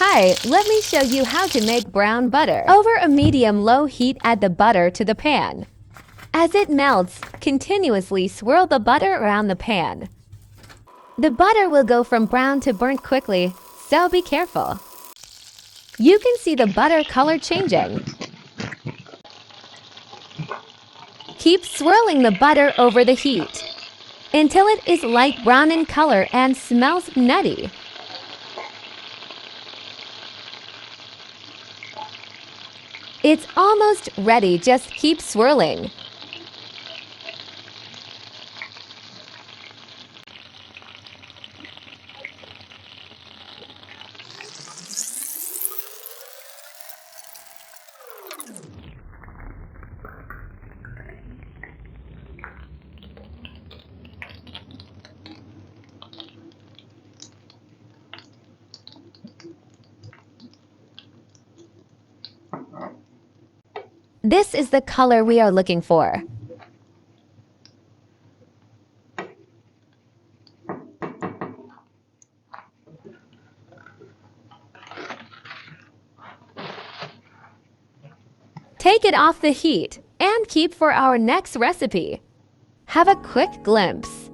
Hi, let me show you how to make brown butter. Over a medium-low heat, add the butter to the pan. As it melts, continuously swirl the butter around the pan. The butter will go from brown to burnt quickly, so be careful. You can see the butter color changing. Keep swirling the butter over the heat until it is light brown in color and smells nutty. It's almost ready, just keep swirling. This is the color we are looking for. Take it off the heat and keep for our next recipe. Have a quick glimpse.